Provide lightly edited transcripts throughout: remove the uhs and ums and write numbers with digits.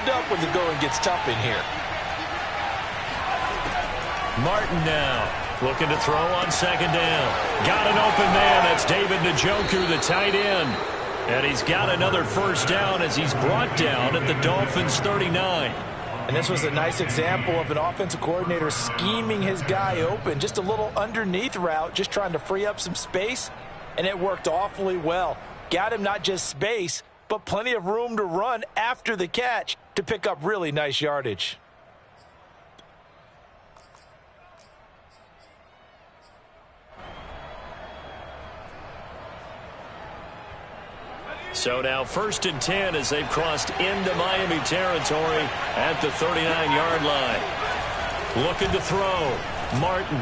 load up when the going gets tough in here. Martin now looking to throw on second down. Got an open man. That's David Njoku, the tight end. And he's got another first down as he's brought down at the Dolphins' 39. And this was a nice example of an offensive coordinator scheming his guy open. Just a little underneath route, just trying to free up some space. And it worked awfully well. Got him not just space, but plenty of room to run after the catch to pick up really nice yardage. So now 1st and 10 as they've crossed into Miami territory at the 39-yard line. Looking to throw. Martin.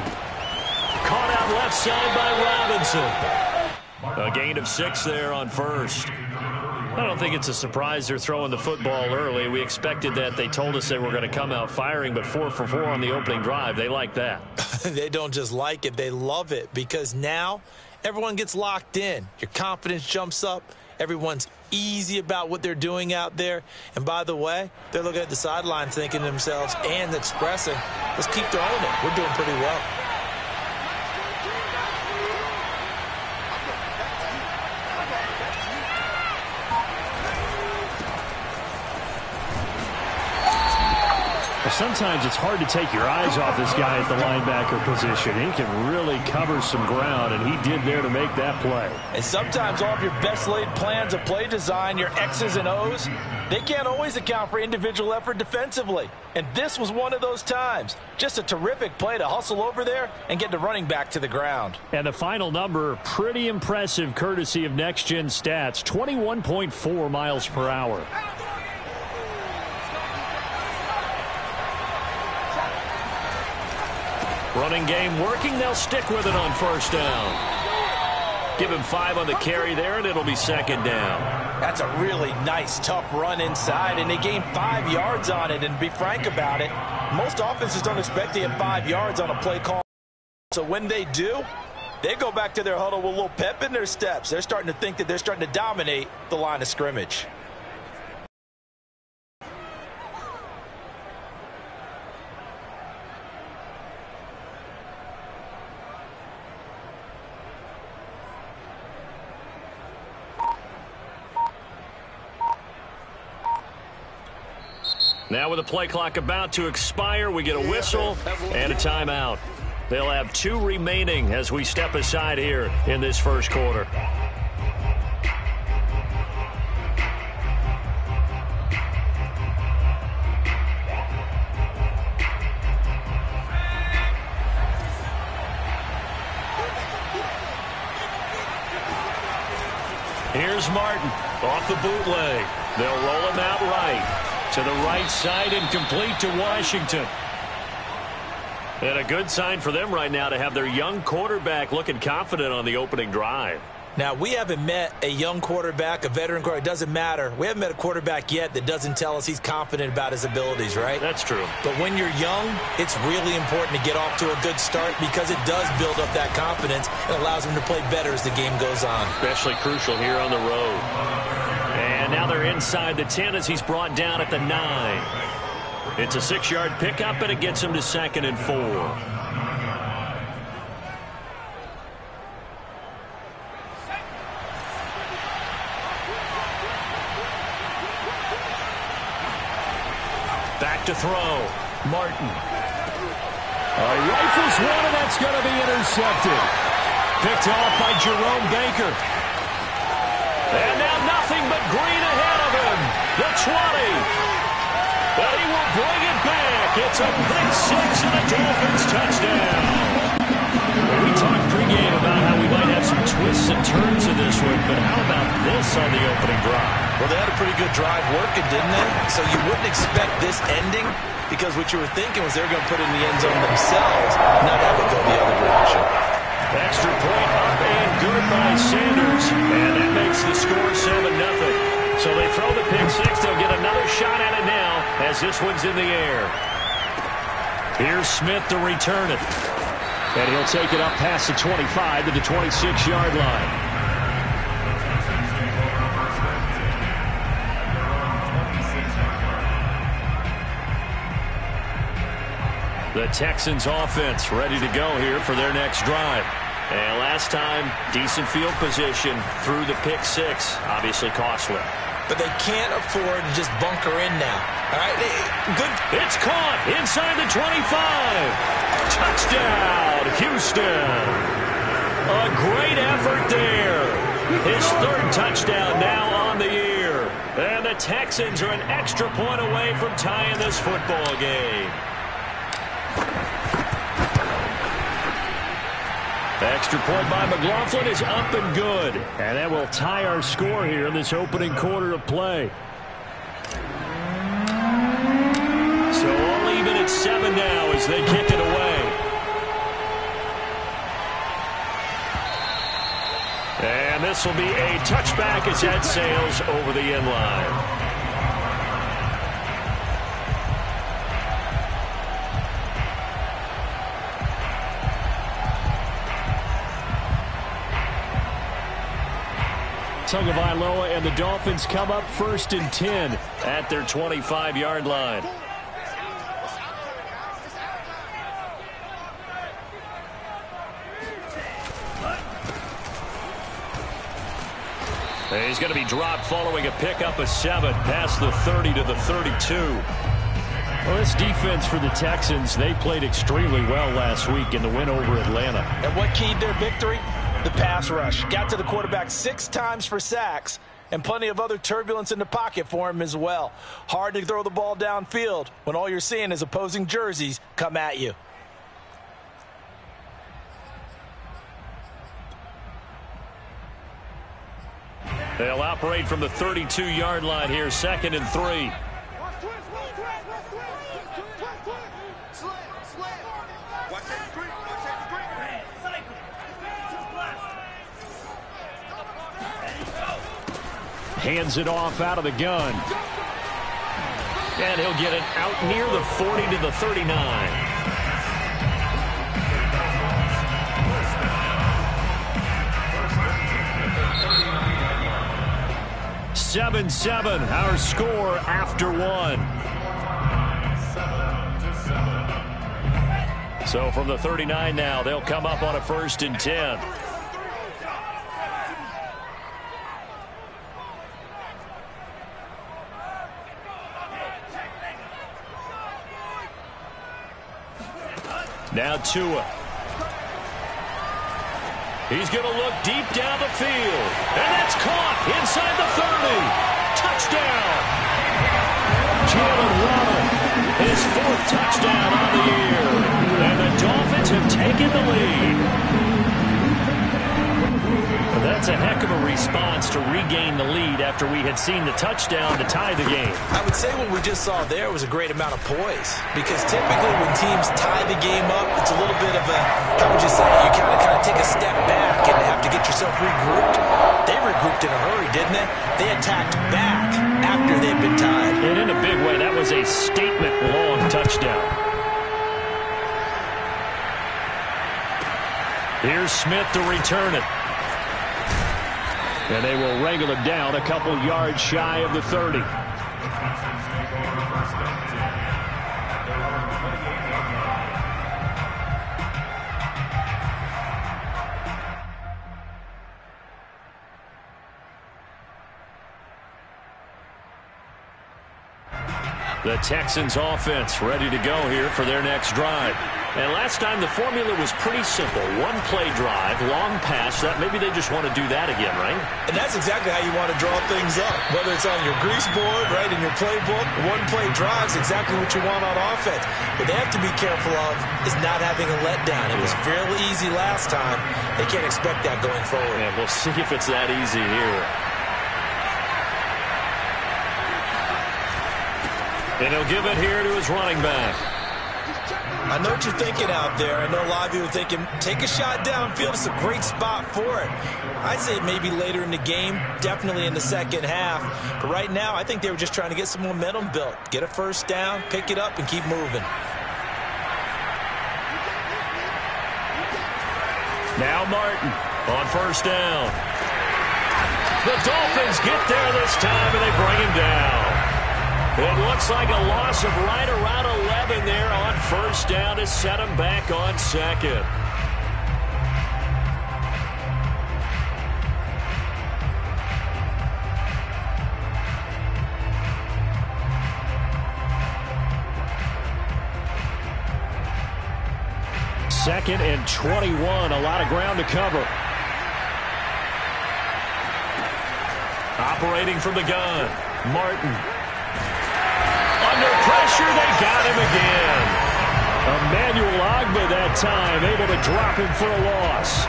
Caught out left side by Robinson. A gain of 6 there on first. I don't think it's a surprise they're throwing the football early. We expected that. They told us they were going to come out firing, but 4 for 4 on the opening drive. They like that. They don't just like it. They love it because now everyone gets locked in. Your confidence jumps up. Everyone's easy about what they're doing out there. And by the way, they're looking at the sideline thinking to themselves and expressing, let's keep throwing it. We're doing pretty well. Sometimes it's hard to take your eyes off this guy at the linebacker position. He can really cover some ground, and he did there to make that play. And sometimes all of your best laid plans of play design, your X's and O's, they can't always account for individual effort defensively. And this was one of those times. Just a terrific play to hustle over there and get the running back to the ground. And the final number, pretty impressive courtesy of Next Gen Stats, 21.4 miles per hour. Running game working. They'll stick with it on first down. Give him 5 on the carry there, and it'll be second down. That's a really nice, tough run inside, and they gained 5 yards on it. And to be frank about it, most offenses don't expect to get 5 yards on a play call. So when they do, they go back to their huddle with a little pep in their steps. They're starting to think that they're starting to dominate the line of scrimmage. Now with the play clock about to expire, we get a whistle and a timeout. They'll have 2 remaining as we step aside here in this first quarter. Here's Martin off the bootleg. They'll roll him out right. To the right side and complete to Washington. And a good sign for them right now to have their young quarterback looking confident on the opening drive. Now, we haven't met a young quarterback, a veteran quarterback. It doesn't matter. We haven't met a quarterback yet that doesn't tell us he's confident about his abilities, right? That's true. But when you're young, it's really important to get off to a good start because it does build up that confidence and allows him to play better as the game goes on. Especially crucial here on the road. And now they're inside the 10 as he's brought down at the 9. It's a 6-yard pickup, and it gets him to 2nd and 4. Back to throw. Martin. Rifles one, and that's going to be intercepted. Picked off by Jerome Baker. And now nothing but green ahead of him. The 20. But he will bring it back. It's a pick 6 and a Dolphins touchdown. We talked pregame about how we might have some twists and turns in this one, but how about this on the opening drive? Well, they had a pretty good drive working, didn't they? So you wouldn't expect this ending because what you were thinking was they're going to put it in the end zone themselves, not have it go the other direction. Extra point up and good by Sanders. And that makes the score 7-0. So they throw the pick 6. They'll get another shot at it now as this one's in the air. Here's Smith to return it. And he'll take it up past the 25 to the 26-yard line. The Texans offense ready to go here for their next drive. And last time, decent field position through the pick six. Obviously costly. But they can't afford to just bunker in now. All right, good. It's caught inside the 25. Touchdown, Houston. A great effort there. His third touchdown now on the year. And the Texans are an extra point away from tying this football game. Extra point by McLaughlin is up and good. And that will tie our score here in this opening quarter of play. So all even at 7 now as they kick it away. And this will be a touchback as that sails over the end line. Tagovailoa and the Dolphins come up 1st and 10 at their 25-yard line. He's going to be dropped following a pickup of 7 past the 30 to the 32. Well, this defense for the Texans, they played extremely well last week in the win over Atlanta. And what keyed their victory? The pass rush. Got to the quarterback 6 times for sacks and plenty of other turbulence in the pocket for him as well. Hard to throw the ball downfield when all you're seeing is opposing jerseys come at you. They'll operate from the 32-yard line here, 2nd and 3. Hands it off out of the gun. And he'll get it out near the 40 to the 39. Seven, our score after 1. So from the 39 now, they'll come up on a 1st and 10. Now Tua. He's going to look deep down the field. And that's caught inside the 30. Touchdown. Jalen Waddle, his 4th touchdown on the year. And the Dolphins have taken the lead. That's a heck of a response to regain the lead after we had seen the touchdown to tie the game. I would say what we just saw there was a great amount of poise, because typically when teams tie the game up, it's a little bit of a, how would you say, you kind of take a step back and have to get yourself regrouped. They regrouped in a hurry, didn't they? They attacked back after they'd been tied. And in a big way, that was a statement-long touchdown. Here's Smith to return it. And they will wrangle him down a couple yards shy of the 30. The Texans offense ready to go here for their next drive. And last time the formula was pretty simple. 1-play drive, long pass. That maybe they just want to do that again, right? And that's exactly how you want to draw things up. Whether it's on your grease board, right, in your playbook, 1-play drive is exactly what you want on offense. What they have to be careful of is not having a letdown. It was fairly easy last time. They can't expect that going forward. And we'll see if it's that easy here. And he'll give it here to his running back. I know what you're thinking out there. I know a lot of you are thinking, take a shot downfield. It's a great spot for it. I'd say maybe later in the game, definitely in the second half. But right now, I think they were just trying to get some momentum built. Get a first down, pick it up, and keep moving. Now Martin on first down. The Dolphins get there this time, and they bring him down. It looks like a loss of right around 11 there on first down to set him back on second. Second and 21, a lot of ground to cover. Operating from the gun, Martin. Under pressure, they got him again. Emmanuel Ogbah that time, able to drop him for a loss.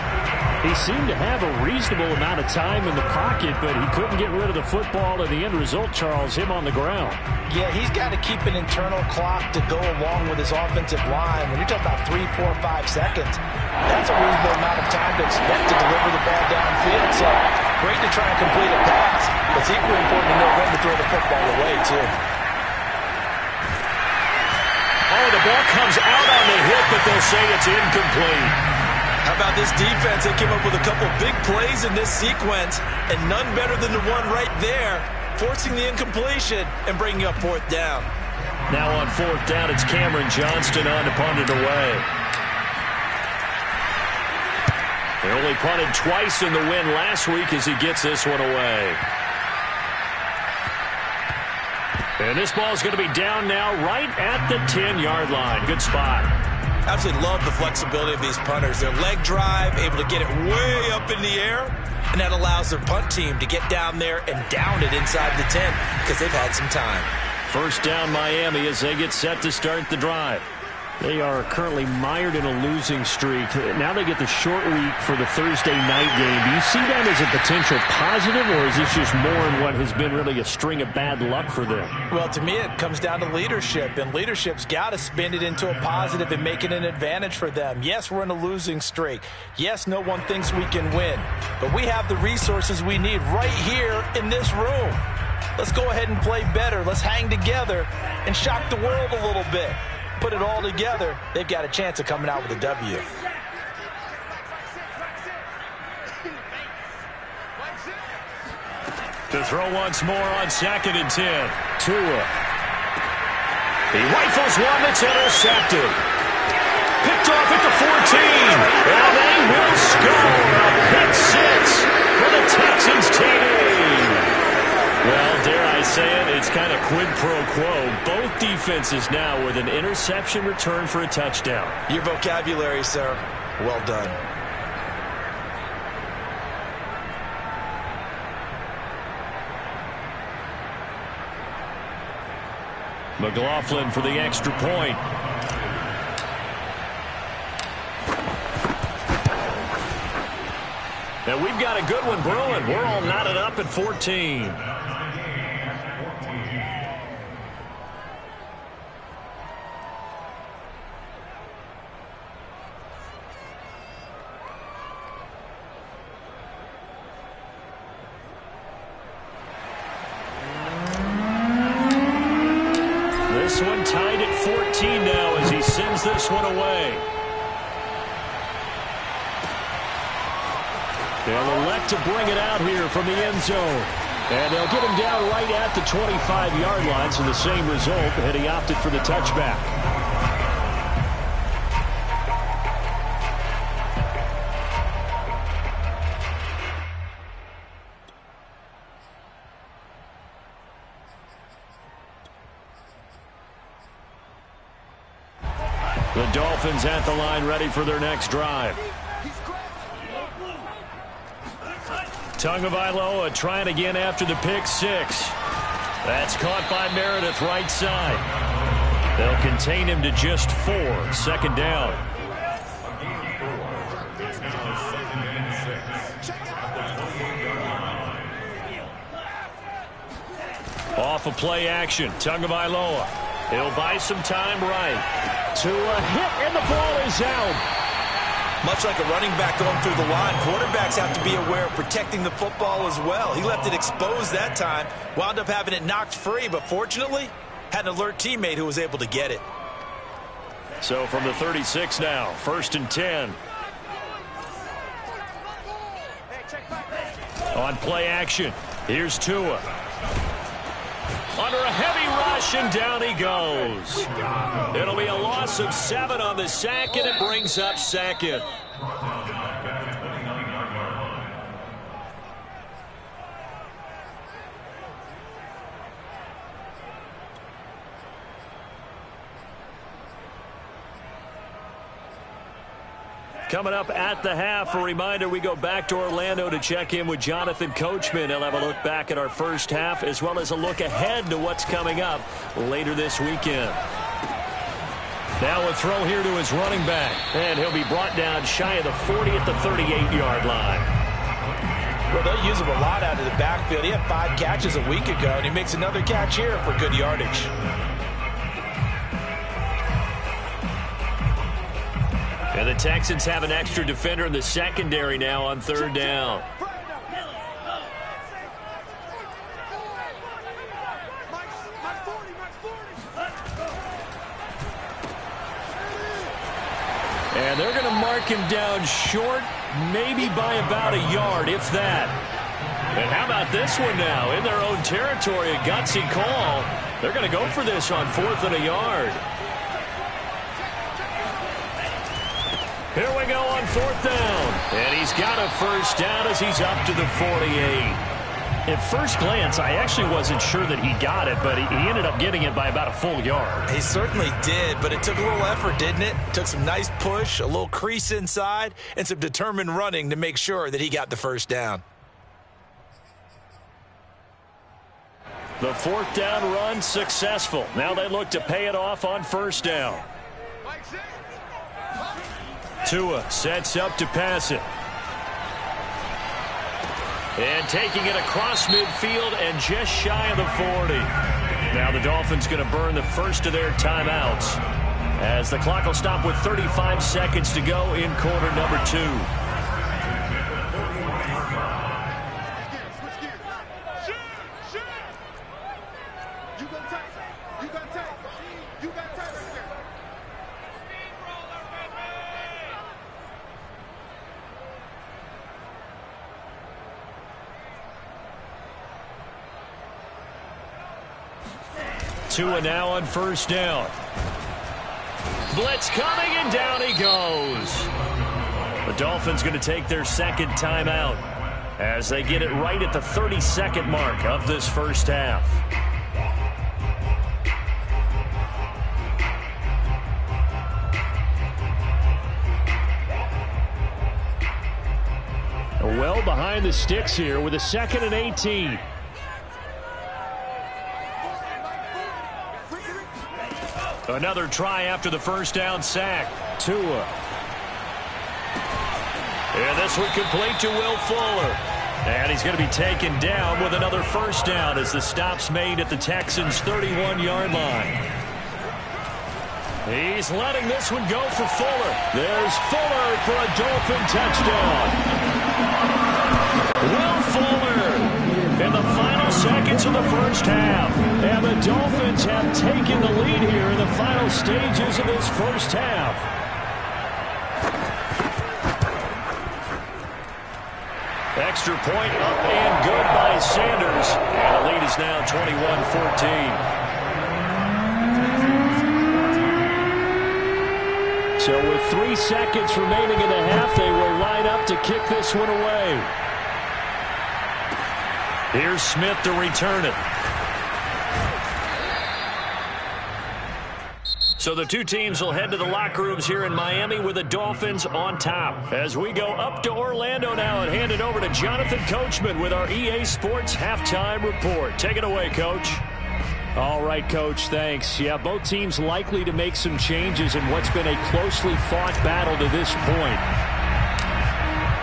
He seemed to have a reasonable amount of time in the pocket, but he couldn't get rid of the football, and the end result, Charles, him on the ground. Yeah, he's got to keep an internal clock to go along with his offensive line. When you're talking about 3, 4, 5 seconds, that's a reasonable amount of time to expect to deliver the ball downfield. So great to try and complete a pass, but it's equally important to know when to throw the football away, too. Oh, the ball comes out on the hit, but they'll say it's incomplete. How about this defense? They came up with a couple big plays in this sequence, and none better than the one right there, forcing the incompletion and bringing up fourth down. Now on fourth down, it's Cameron Johnston on to punt it away. They only punted twice in the win last week as he gets this one away. And this ball is going to be down now right at the 10-yard line. Good spot. Absolutely love the flexibility of these punters. Their leg drive, able to get it way up in the air, and that allows their punt team to get down there and down it inside the 10 because they've had some time. First down Miami as they get set to start the drive. They are currently mired in a losing streak. Now they get the short week for the Thursday night game. Do you see that as a potential positive, or is this just more in what has been really a string of bad luck for them? Well, to me, it comes down to leadership, and leadership's got to spin it into a positive and make it an advantage for them. Yes, we're in a losing streak. Yes, no one thinks we can win, but we have the resources we need right here in this room. Let's go ahead and play better. Let's hang together and shock the world a little bit. Put it all together, they've got a chance of coming out with a W. To throw once more on second and 10. Tua. He rifles one that's intercepted. Picked off at the 14. And they will score a pick six for the Texans TD. Well, dare I say it, it's kind of quid pro quo. Both defenses now with an interception return for a touchdown. Your vocabulary, sir. Well done. McLaughlin for the extra point. And we've got a good one brewing. We're all knotted up at 14. This one tied at 14 now as he sends this one away. They'll elect to bring it out here from the end zone. And they'll get him down right at the 25-yard line, so the same result, and he opted for the touchback. The Dolphins at the line ready for their next drive. Tagovailoa trying again after the pick six. That's caught by Meredith right side. They'll contain him to just 4. Second down. Off of play action. Tagovailoa. He'll buy some time right. To a hit, and the ball is out. Much like a running back going through the line, quarterbacks have to be aware of protecting the football as well. He left it exposed that time, wound up having it knocked free, but fortunately, had an alert teammate who was able to get it. So from the 36 now, 1st and 10. On play action, here's Tua. Under a heavy rush, and down he goes. It'll be a loss of 7 on the sack, and it brings up second. Coming up at the half, a reminder, we go back to Orlando to check in with Jonathan Coachman. He'll have a look back at our first half as well as a look ahead to what's coming up later this weekend. Now a throw here to his running back, and he'll be brought down shy of the 40 at the 38-yard line. Well, they'll use him a lot out of the backfield. He had 5 catches a week ago, and he makes another catch here for good yardage. And the Texans have an extra defender in the secondary now on 3rd down. And they're going to mark him down short, maybe by about a yard, if that. And how about this one now? In their own territory, a gutsy call. They're going to go for this on 4th and a yard. Here we go on 4th down. And he's got a first down as he's up to the 48. At first glance, I actually wasn't sure that he got it, but he ended up getting it by about a full yard. He certainly did, but it took a little effort, didn't it? Took some nice push, a little crease inside, and some determined running to make sure that he got the first down. The 4th down run successful. Now they look to pay it off on 1st down. Tua sets up to pass it. And taking it across midfield and just shy of the 40. Now the Dolphins going to burn the first of their timeouts as the clock will stop with 35 seconds to go in quarter number 2. Tua now on 1st down. Blitz coming, and down he goes. The Dolphins going to take their 2nd timeout as they get it right at the 30-second mark of this first half. Well behind the sticks here with a 2nd and 18. Another try after the first down sack. Tua. And this one complete to Will Fuller. And he's going to be taken down with another first down as the stop's made at the Texans' 31-yard line. He's letting this one go for Fuller. There's Fuller for a Dolphin touchdown. Will Fuller in the final seconds of the first half. And the Dolphins have taken the lead here in the final stages of this first half. Extra point up and good by Sanders. And the lead is now 21-14. So with 3 seconds remaining in the half, they will line up to kick this one away. Here's Smith to return it. So the two teams will head to the locker rooms here in Miami with the Dolphins on top. As we go up to Orlando now and hand it over to Jonathan Coachman with our EA Sports Halftime Report. Take it away, Coach. All right, Coach, thanks. Yeah, both teams likely to make some changes in what's been a closely fought battle to this point.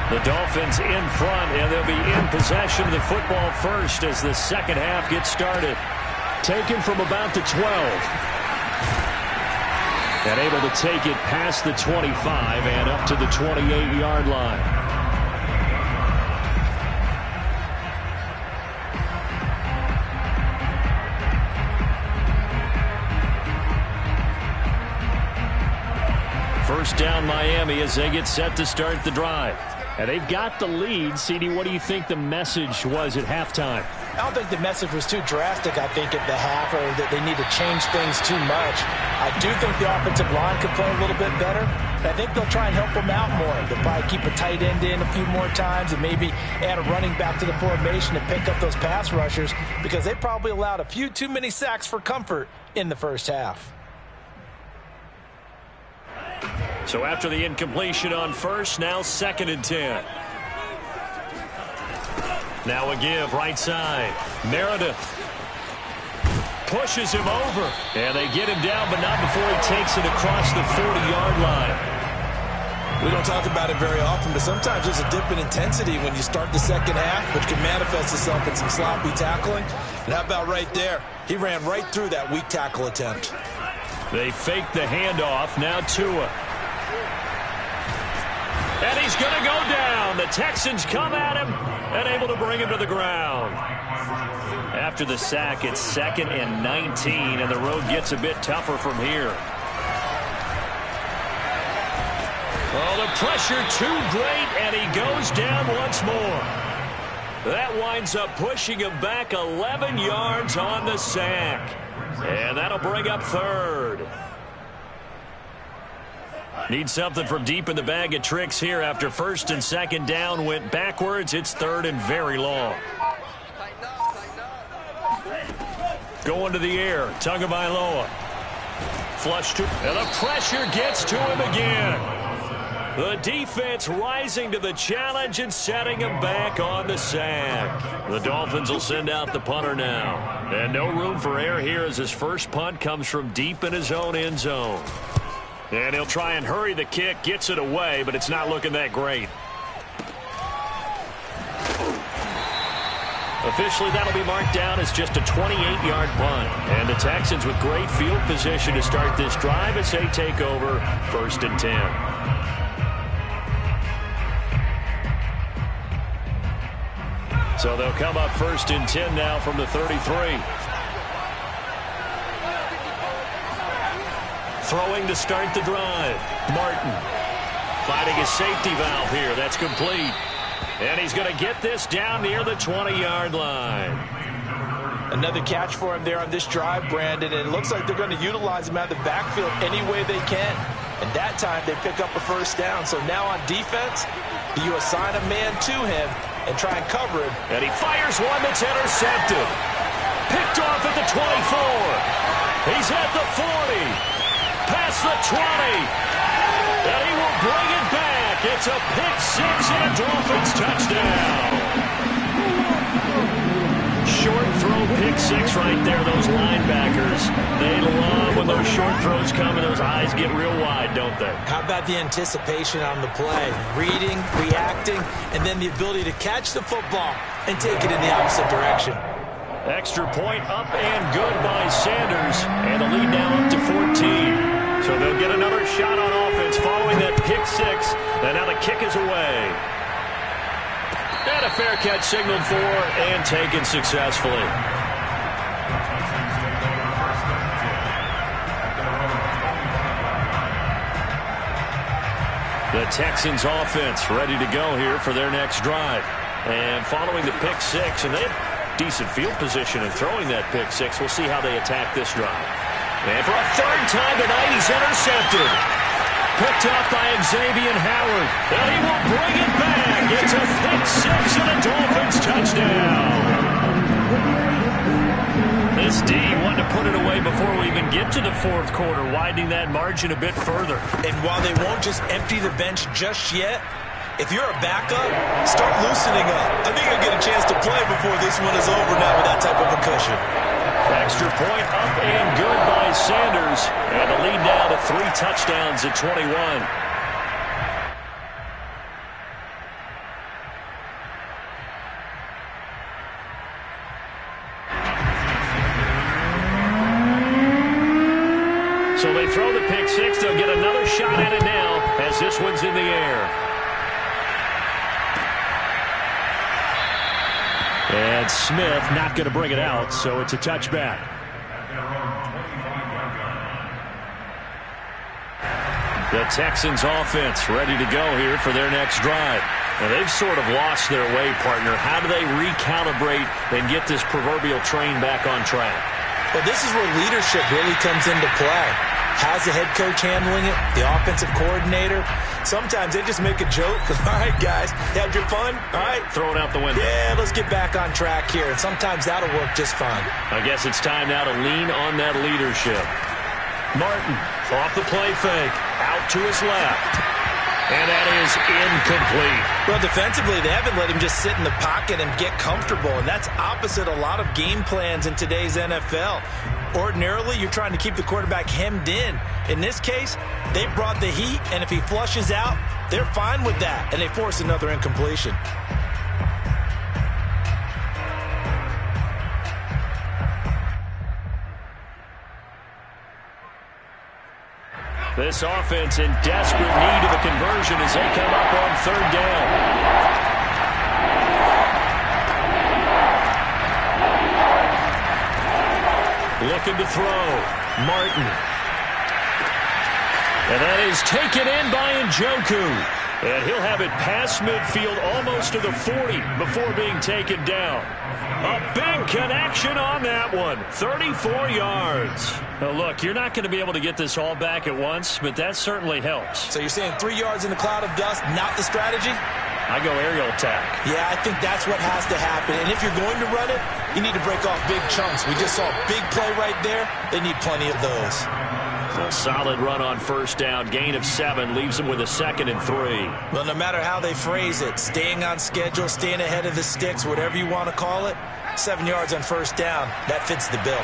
The Dolphins in front, and they'll be in possession of the football first as the second half gets started. Taken from about the 12. And able to take it past the 25 and up to the 28-yard line. First down Miami as they get set to start the drive. And they've got the lead. CD, what do you think the message was at halftime? I don't think the message was too drastic, I think, at the half, or that they need to change things too much. I do think the offensive line could play a little bit better. I think they'll try and help them out more. They'll probably keep a tight end in a few more times and maybe add a running back to the formation to pick up those pass rushers, because they probably allowed a few too many sacks for comfort in the first half. So after the incompletion on first, now 2nd and 10. Now a give right side. Meredith pushes him over. And they get him down, but not before he takes it across the 40-yard line. We don't talk about it very often, but sometimes there's a dip in intensity when you start the second half, which can manifest itself in some sloppy tackling. And how about right there? He ran right through that weak tackle attempt. They fake the handoff. Now Tua. And he's going to go down. The Texans come at him and able to bring him to the ground. After the sack, it's 2nd and 19, and the road gets a bit tougher from here. Oh, the pressure too great, and he goes down once more. That winds up pushing him back 11 yards on the sack. And that'll bring up 3rd. Need something from deep in the bag of tricks here. After 1st and 2nd down went backwards, it's 3rd and very long. Going to the air, Tagovailoa. Flush to, and the pressure gets to him again. The defense rising to the challenge and setting him back on the sack. The Dolphins will send out the punter now. And no room for error here as his first punt comes from deep in his own end zone. And he'll try and hurry the kick, gets it away, but it's not looking that great. Officially, that'll be marked down as just a 28-yard punt. And the Texans with great field position to start this drive as they take over 1st and 10. So they'll come up 1st and 10 now from the 33. Throwing to start the drive. Martin finding his safety valve here. That's complete. And he's going to get this down near the 20-yard line. Another catch for him there on this drive, Brandon. And it looks like they're going to utilize him out of the backfield any way they can. And that time they pick up a 1st down. So now on defense, you assign a man to him and try and cover him. And he fires one that's intercepted. Picked off at the 24. He's at the 40. Past the 20. And he will bring it back. It's a pick 6 and a Dolphins touchdown. Short throw pick 6 right there. Those linebackers, they love when those short throws come and those eyes get real wide, don't they? How about the anticipation on the play? Reading, reacting, and then the ability to catch the football and take it in the opposite direction. Extra point up and good by Sanders. And the lead now up to 14. So they'll get another shot on offense following that pick 6. And now the kick is away. And a fair catch signaled for and taken successfully. The Texans offense ready to go here for their next drive. And following the pick 6, and they have decent field position in throwing that pick 6. We'll see how they attack this drive. And for a 3rd time tonight, he's intercepted. Picked up by Xavier Howard. And he will bring it back. It's a pick 6 and a Dolphins touchdown. This D wanted to put it away before we even get to the 4th quarter, widening that margin a bit further. And while they won't just empty the bench just yet, if you're a backup, start loosening up. I think you'll get a chance to play before this one is over now with that type of a cushion. Extra point up and good by Sanders. And the lead now to 3 touchdowns at 21. So they throw the pick 6. They'll get another shot at it now as this one's in the air. And Smith not going to bring it out, so it's a touchback. The Texans offense ready to go here for their next drive. And they've sort of lost their way, partner. How do they recalibrate and get this proverbial train back on track? Well, this is where leadership really comes into play. How's the head coach handling it? The offensive coordinator? Sometimes they just make a joke. All right, guys, you had your fun? All right. Throw it out the window. Yeah, let's get back on track here. And sometimes that'll work just fine. I guess it's time now to lean on that leadership. Martin off the play fake. Out to his left. And that is incomplete. Well, defensively, they haven't let him just sit in the pocket and get comfortable, and that's opposite a lot of game plans in today's NFL. Ordinarily, you're trying to keep the quarterback hemmed in. In this case, they brought the heat, and if he flushes out, they're fine with that, and they force another incompletion. This offense in desperate need of a conversion as they come up on third down. Looking to throw. Martin. And that is taken in by Njoku. And he'll have it past midfield almost to the 40 before being taken down. A big connection on that one. 34 yards. Now look, you're not going to be able to get this all back at once, but that certainly helps. So you're saying 3 yards in a cloud of dust, not the strategy? I go aerial attack. Yeah, I think that's what has to happen. And if you're going to run it, you need to break off big chunks. We just saw a big play right there. They need plenty of those. A solid run on first down. Gain of 7 leaves them with a 2nd and 3. Well, no matter how they phrase it, staying on schedule, staying ahead of the sticks, whatever you want to call it, 7 yards on first down, that fits the bill.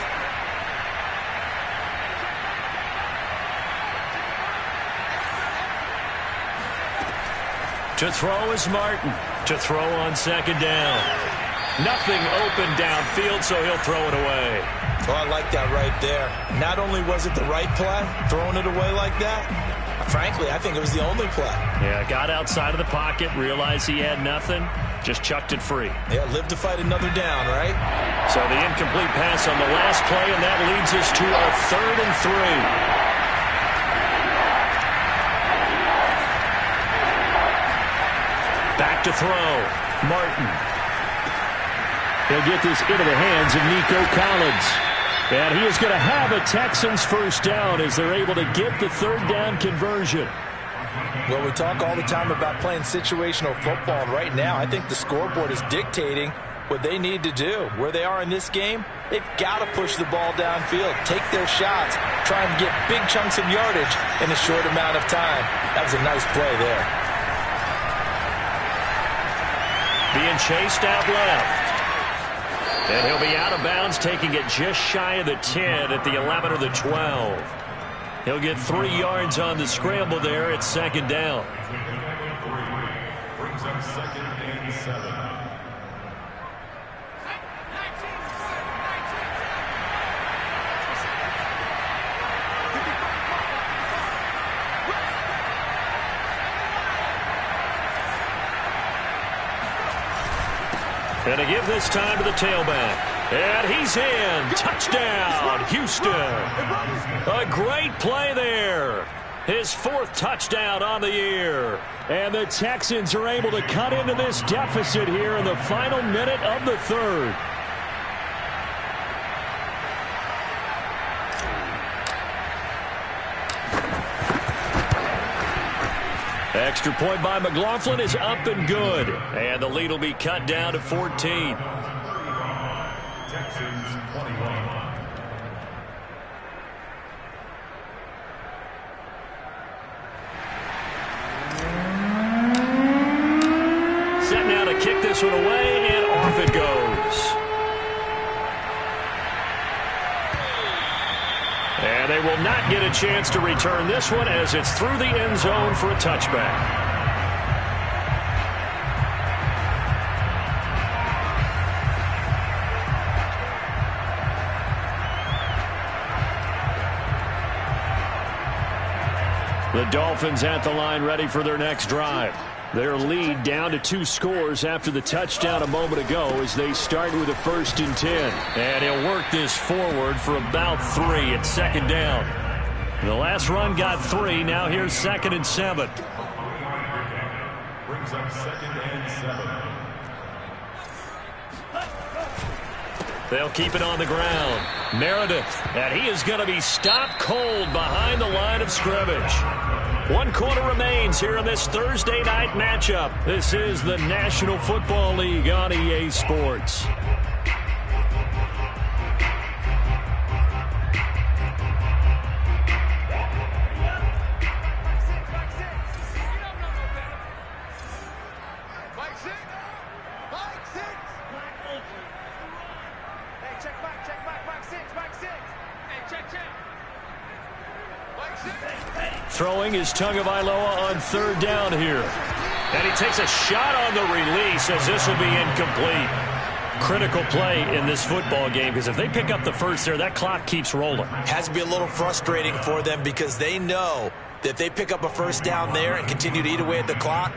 To throw is Martin. To throw on 2nd down. Nothing open downfield, so he'll throw it away. Oh, I like that right there. Not only was it the right play, throwing it away like that, frankly, I think it was the only play. Yeah, got outside of the pocket, realized he had nothing, just chucked it free. Yeah, live to fight another down, right? So the incomplete pass on the last play, and that leads us to a 3rd and 3. Back to throw. Martin. He'll get this into the hands of Nico Collins. And he is going to have a Texans first down as they're able to get the 3rd down conversion. Well, we talk all the time about playing situational football, and right now I think the scoreboard is dictating what they need to do. Where they are in this game, they've got to push the ball downfield, take their shots, try and get big chunks of yardage in a short amount of time. That was a nice play there. Being chased out left. And he'll be out of bounds, taking it just shy of the 10 at the 11 or the 12. He'll get 3 yards on the scramble there at 2nd down. Brings up 2nd and 7. And to give this time to the tailback. And he's in. Touchdown, Houston. A great play there. His 4th touchdown on the year. And the Texans are able to cut into this deficit here in the final minute of the 3rd. Extra point by McLaughlin is up and good. And the lead will be cut down to 14. Texans 21. Set now to kick this one away, and off it goes. And they will not get a chance to return this one as it's through the end zone for a touchback. The Dolphins at the line ready for their next drive. Their lead down to 2 scores after the touchdown a moment ago as they start with a 1st and 10. And he'll work this forward for about 3 at 2nd down. The last run got 3. Now here's 2nd and 7. brings up 2nd and 7. They'll keep it on the ground. Meredith, and he is going to be stopped cold behind the line of scrimmage. 1 quarter remains here in this Thursday night matchup. This is the National Football League on EA Sports. Throwing is Tagovailoa on 3rd down here. And he takes a shot on the release as this will be incomplete. Critical play in this football game because if they pick up the first there, that clock keeps rolling. Has to be a little frustrating for them because they know that if they pick up a first down there and continue to eat away at the clock,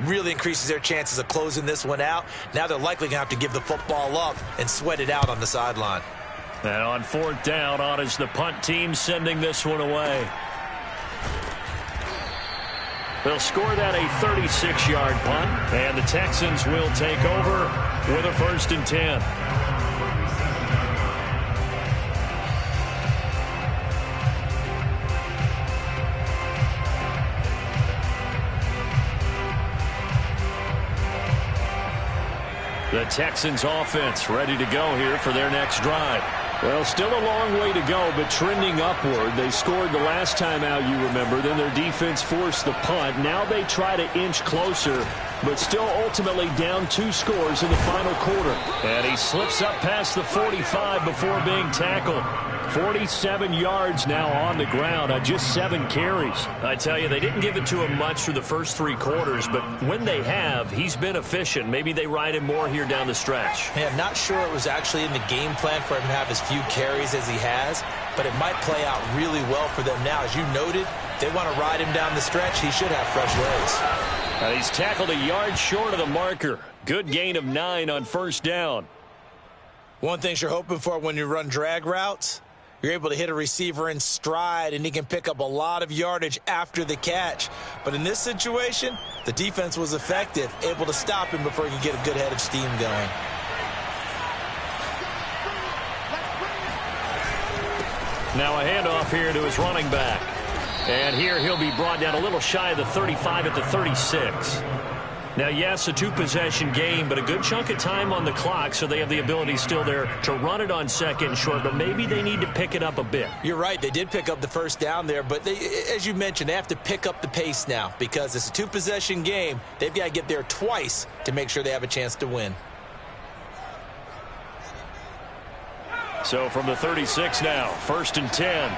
really increases their chances of closing this one out. Now they're likely going to have to give the football up and sweat it out on the sideline. And on 4th down, on is the punt team sending this one away. They'll score that a 36-yard punt, and the Texans will take over with a 1st and 10. The Texans offense ready to go here for their next drive. Well, still a long way to go, but trending upward. They scored the last time out, you remember. Then their defense forced the punt. Now they try to inch closer, but still ultimately down 2 scores in the final quarter. And he slips up past the 45 before being tackled. 47 yards now on the ground on just 7 carries. I tell you, they didn't give it to him much through the first 3 quarters, but when they have, he's been efficient. Maybe they ride him more here down the stretch. Yeah, I'm not sure it was actually in the game plan for him to have as few carries as he has, but it might play out really well for them now. As you noted, they want to ride him down the stretch. He should have fresh legs. He's tackled a yard short of the marker. Good gain of 9 on 1st down. One thing you're hoping for when you run drag routes, you're able to hit a receiver in stride, and he can pick up a lot of yardage after the catch. But in this situation, the defense was effective, able to stop him before he could get a good head of steam going. Now a handoff here to his running back. And here he'll be brought down a little shy of the 35 at the 36. Now, yes, a 2-possession game, but a good chunk of time on the clock, so they have the ability still there to run it on 2nd and short, but maybe they need to pick it up a bit. You're right. They did pick up the first down there, but they, as you mentioned, they have to pick up the pace now because it's a 2-possession game. They've got to get there twice to make sure they have a chance to win. So from the 36 now, 1st and 10.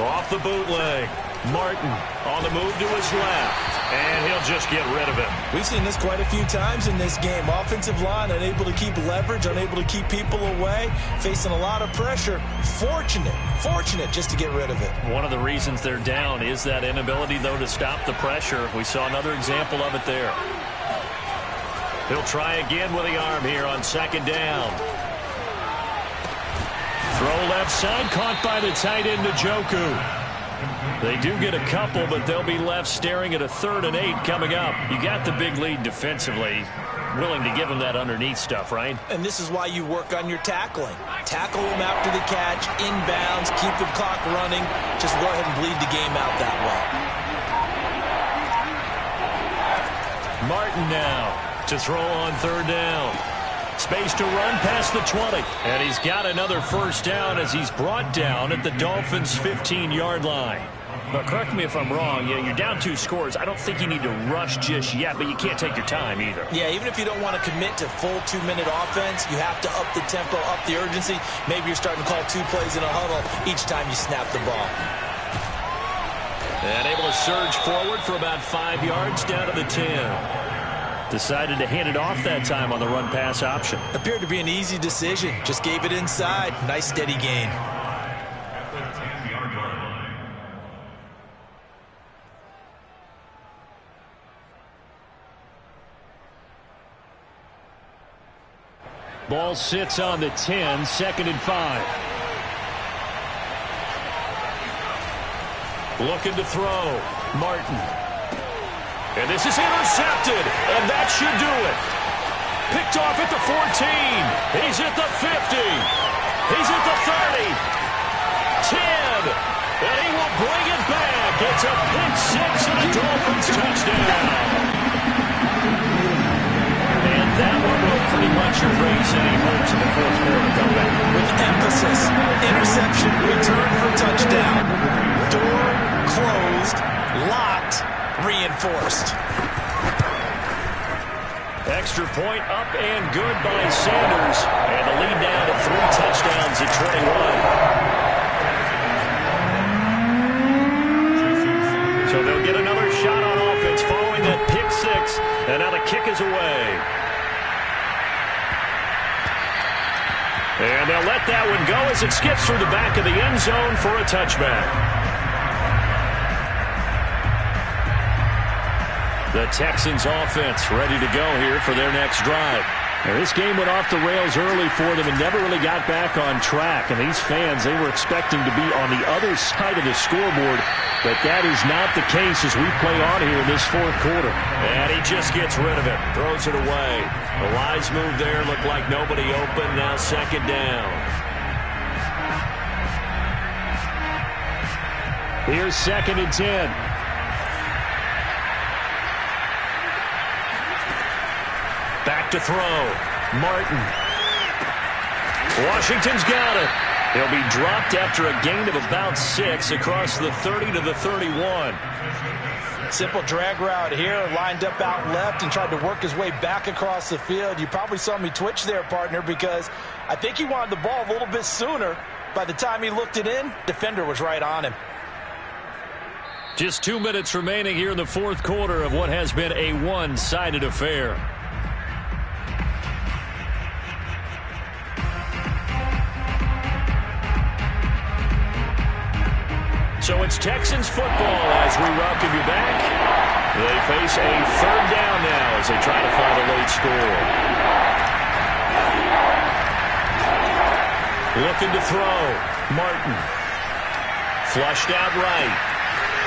Off the bootleg. Martin on the move to his left, and he'll just get rid of it. We've seen this quite a few times in this game. Offensive line unable to keep leverage, unable to keep people away, facing a lot of pressure. Fortunate just to get rid of it. One of the reasons they're down is that inability, though, to stop the pressure. We saw another example of it there. He'll try again with the arm here on 2nd down. Throw left side, caught by the tight end, Njoku. They do get a couple, but they'll be left staring at a 3rd and 8 coming up. You got the big lead defensively. Willing to give them that underneath stuff, right? And this is why you work on your tackling. Tackle them after the catch, inbounds, keep the clock running. Just go ahead and bleed the game out that way. Martin now to throw on 3rd down. Space to run past the 20. And he's got another 1st down as he's brought down at the Dolphins' 15-yard line. But correct me if I'm wrong, you're down 2 scores. I don't think you need to rush just yet, but you can't take your time either. Yeah, even if you don't want to commit to full 2-minute offense, you have to up the tempo, up the urgency. Maybe you're starting to call 2 plays in a huddle each time you snap the ball. And able to surge forward for about 5 yards down to the 10. Decided to hand it off that time on the run-pass option. Appeared to be an easy decision. Just gave it inside. Nice, steady gain. Ball sits on the 10, 2nd and 5. Looking to throw. Martin. And this is intercepted, and that should do it. Picked off at the 14. He's at the 50. He's at the 30. 10. And he will bring it back. It's a pick six and a Dolphins touchdown. And that one will pretty much erase any hopes of the fourth quarter comeback. With emphasis, interception, return for touchdown. Door closed, locked, reinforced. Extra point up and good by Sanders. And the lead down to 3 touchdowns at 21. So they'll get another shot on offense following that pick six. And now the kick is away. And they'll let that one go as it skips through the back of the end zone for a touchback. The Texans offense ready to go here for their next drive. Now, this game went off the rails early for them and never really got back on track. And these fans, they were expecting to be on the other side of the scoreboard. But that is not the case as we play on here in this fourth quarter. And he just gets rid of it. Throws it away. A wise move there. Looked like nobody open. Now second down. Here's 2nd and 10. Back to throw. Martin. Washington's got it. He'll be dropped after a gain of about 6 across the 30 to the 31. Simple drag route here, lined up out left and tried to work his way back across the field. You probably saw me twitch there, partner, because I think he wanted the ball a little bit sooner. By the time he looked it in, defender was right on him. Just 2 minutes remaining here in the fourth quarter of what has been a one-sided affair. So it's Texans football as we welcome you back. They face a third down now as they try to find a late score. Looking to throw. Martin. Flushed out right.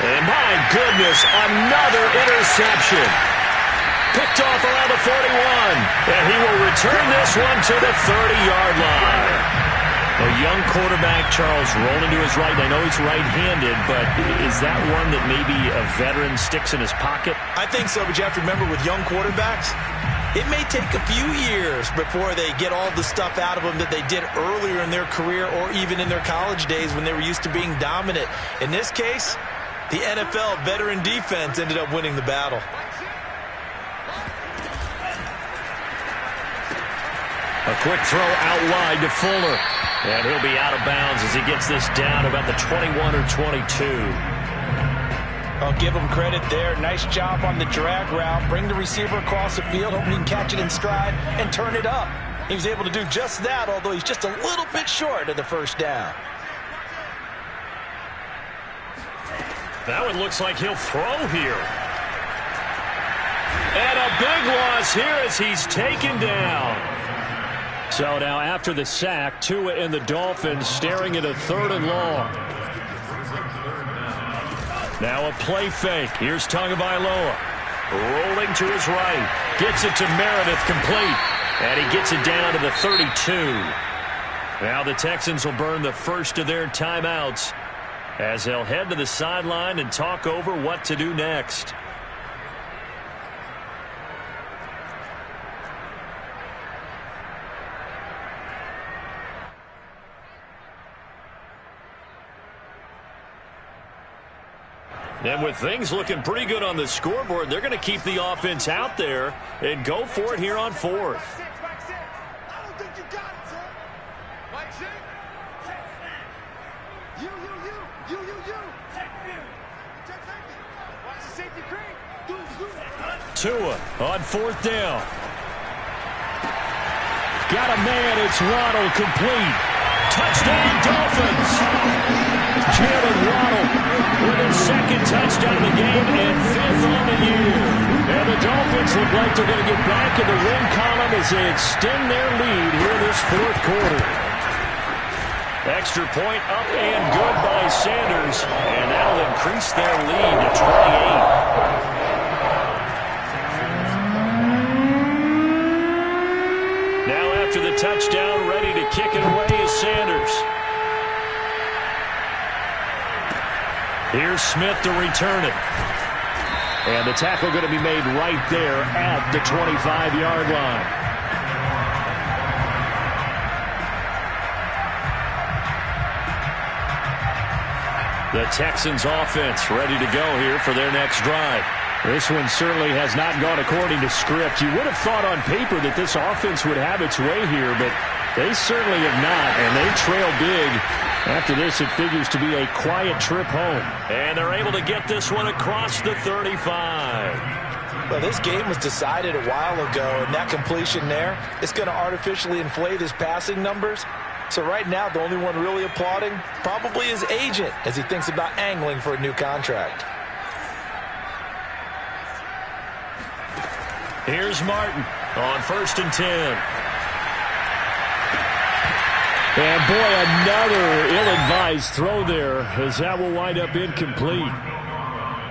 And my goodness, another interception. Picked off around the 41. And he will return this one to the 30-yard line. A young quarterback, Charles, rolling to his right. I know he's right-handed, but is that one that maybe a veteran sticks in his pocket? I think so, but you have to remember with young quarterbacks, it may take a few years before they get all the stuff out of them that they did earlier in their career or even in their college days when they were used to being dominant. In this case, the NFL veteran defense ended up winning the battle. A quick throw out wide to Fuller. And he'll be out of bounds as he gets this down about the 21 or 22. I'll give him credit there. Nice job on the drag route. Bring the receiver across the field, hoping he can catch it in stride and turn it up. He was able to do just that, although he's just a little bit short of the first down. That one looks like he'll throw here. And a big loss here as he's taken down. So now after the sack, Tua and the Dolphins staring at a 3rd and long. Now a play fake. Here's Tagovailoa. Rolling to his right. Gets it to Meredith complete. And he gets it down to the 32. Now the Texans will burn the first of their timeouts as they'll head to the sideline and talk over what to do next. And with things looking pretty good on the scoreboard, they're going to keep the offense out there and go for it here on 4th. Tua on 4th down. Got a man, it's Waddle, complete. Touchdown, Dolphins. Jalen Waddle with his 2nd touchdown of the game and 5th on the year. And the Dolphins look like they're going to get back in the win column as they extend their lead here in this fourth quarter. Extra point up and good by Sanders, and that'll increase their lead to 28. Now after the touchdown, ready to kick it away is Sanders. Here's Smith to return it. And the tackle going to be made right there at the 25-yard line. The Texans offense ready to go here for their next drive. This one certainly has not gone according to script. You would have thought on paper that this offense would have its way here, but they certainly have not, and they trail big. After this, it figures to be a quiet trip home. And they're able to get this one across the 35. Well, this game was decided a while ago, and that completion there is going to artificially inflate his passing numbers. So right now, the only one really applauding probably his agent as he thinks about angling for a new contract. Here's Martin on 1st and 10. And boy, another ill-advised throw there as that will wind up incomplete.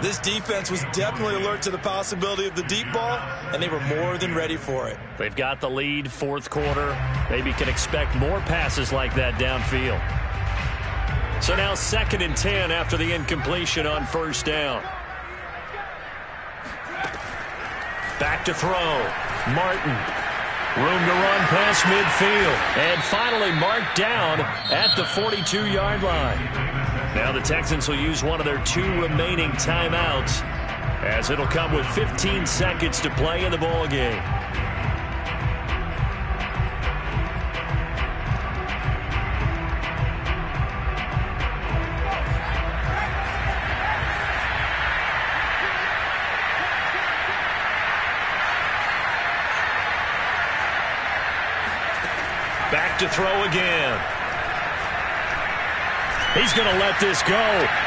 This defense was definitely alert to the possibility of the deep ball, and they were more than ready for it. They've got the lead, 4th quarter. Maybe can expect more passes like that downfield. So now 2nd and 10 after the incompletion on 1st down. Back to throw. Martin. Room to run past midfield. And finally marked down at the 42-yard line. Now the Texans will use one of their 2 remaining timeouts, as it'll come with 15 seconds to play in the ball game. Back to throw again. He's going to let this go.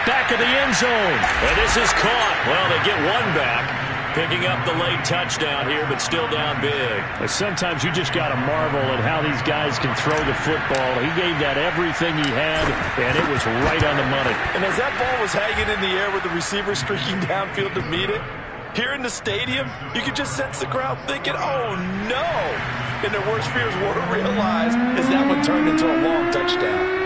Back of the end zone. And this is caught. Well, they get one back. Picking up the late touchdown here, but still down big. Sometimes you just got to marvel at how these guys can throw the football. He gave that everything he had, and it was right on the money. And as that ball was hanging in the air with the receiver streaking downfield to meet it, here in the stadium, you could just sense the crowd thinking, oh, no. And their worst fears were realized as that one turned into a long touchdown.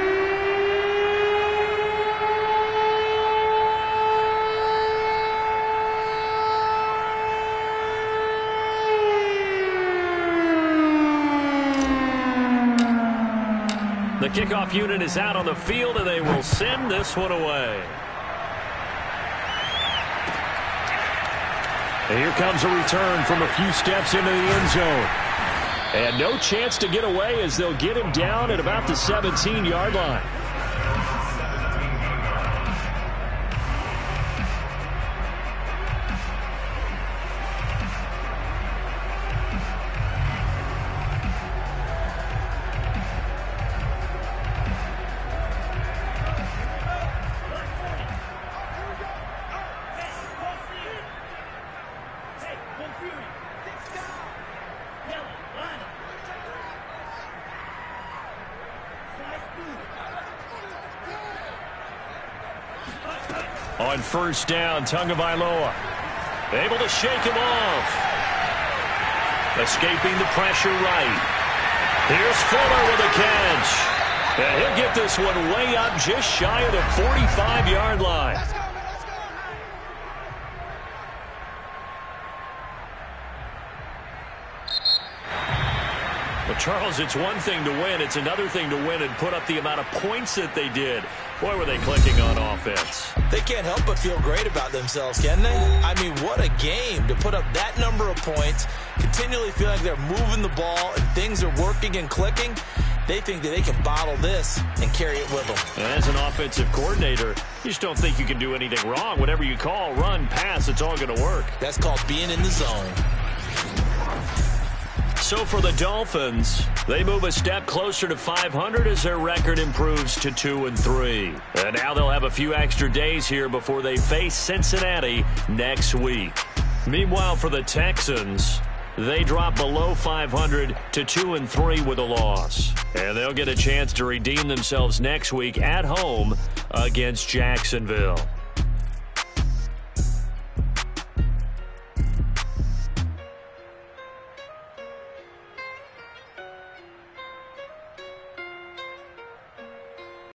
The kickoff unit is out on the field, and they will send this one away. And here comes a return from a few steps into the end zone. And no chance to get away as they'll get him down at about the 17-yard line. On 1st down, Tagovailoa able to shake him off. Escaping the pressure right. Here's Fuller with a catch. And he'll get this one way up just shy of the 45-yard line. Well, Charles, it's one thing to win. It's another thing to win and put up the amount of points that they did. Boy, were they clicking on offense. They can't help but feel great about themselves, can they? I mean, what a game to put up that number of points, continually feel like they're moving the ball and things are working and clicking. They think that they can bottle this and carry it with them. And as an offensive coordinator, you just don't think you can do anything wrong. Whatever you call, run, pass, it's all going to work. That's called being in the zone. So for the Dolphins, they move a step closer to 500 as their record improves to 2-3. And now they'll have a few extra days here before they face Cincinnati next week. Meanwhile, for the Texans, They drop below 500 to 2-3 with a loss. And they'll get a chance to redeem themselves next week at home against Jacksonville.